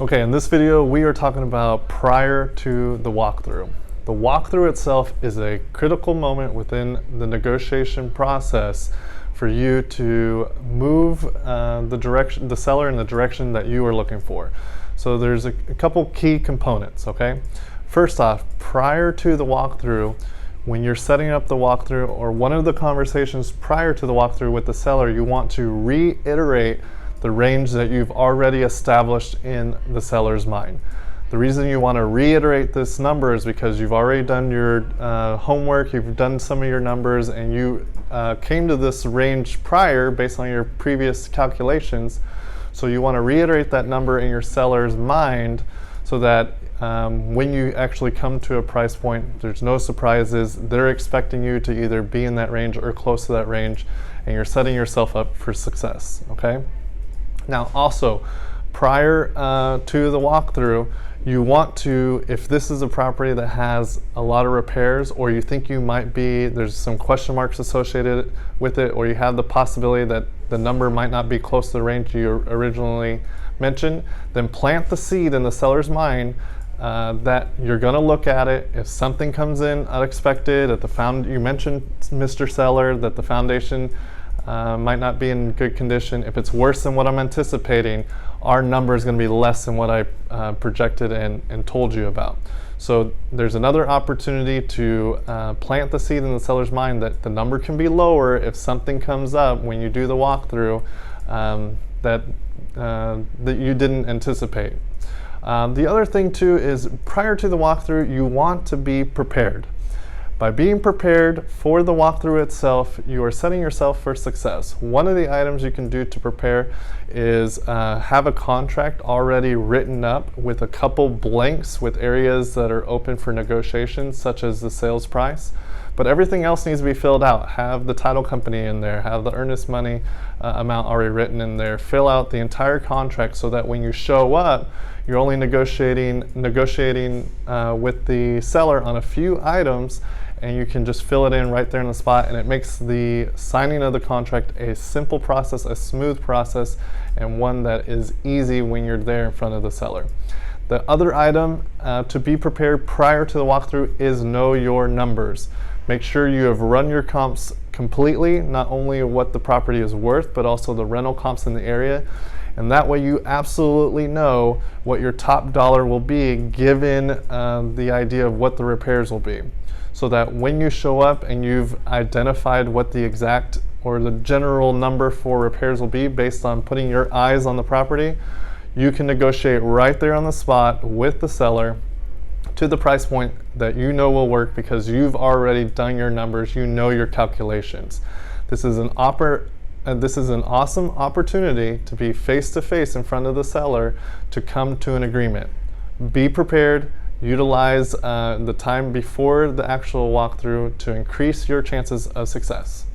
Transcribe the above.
Okay, in this video we are talking about prior to the walkthrough. The walkthrough itself is a critical moment within the negotiation process for you to move the seller in the direction that you are looking for. So there's a couple key components, okay? First off, prior to the walkthrough, when you're setting up the walkthrough or one of the conversations prior to the walkthrough with the seller, you want to reiterate the range that you've already established in the seller's mind. The reason you want to reiterate this number is because you've already done your homework, you've done some of your numbers, and you came to this range prior based on your previous calculations. So you want to reiterate that number in your seller's mind so that when you actually come to a price point, there's no surprises. They're expecting you to either be in that range or close to that range, and you're setting yourself up for success, okay? Now also, prior to the walkthrough, you want to, if this is a property that has a lot of repairs or you think you might be, there's some question marks associated with it, or you have the possibility that the number might not be close to the range you originally mentioned, then plant the seed in the seller's mind that you're going to look at it. If something comes in unexpected, you mentioned, Mr. Seller, that the foundation might not be in good condition. If it's worse than what I'm anticipating, our number is going to be less than what I projected and told you about. So there's another opportunity to plant the seed in the seller's mind that the number can be lower if something comes up when you do the walkthrough that you didn't anticipate. The other thing too is prior to the walkthrough, you want to be prepared. By being prepared for the walkthrough itself, you are setting yourself for success. One of the items you can do to prepare is have a contract already written up with a couple blanks with areas that are open for negotiations, such as the sales price. But everything else needs to be filled out. Have the title company in there, have the earnest money amount already written in there. Fill out the entire contract so that when you show up, you're only negotiating with the seller on a few items, and you can just fill it in right there on the spot, and it makes the signing of the contract a simple process, a smooth process, and one that is easy when you're there in front of the seller. The other item to be prepared prior to the walkthrough is know your numbers. Make sure you have run your comps completely, not only what the property is worth, but also the rental comps in the area. And that way you absolutely know what your top dollar will be given the idea of what the repairs will be. So that when you show up and you've identified what the exact or the general number for repairs will be based on putting your eyes on the property, you can negotiate right there on the spot with the seller to the price point that you know will work because you've already done your numbers, you know your calculations. This is an awesome opportunity to be face-to-face in front of the seller to come to an agreement. Be prepared. Utilize the time before the actual walkthrough to increase your chances of success.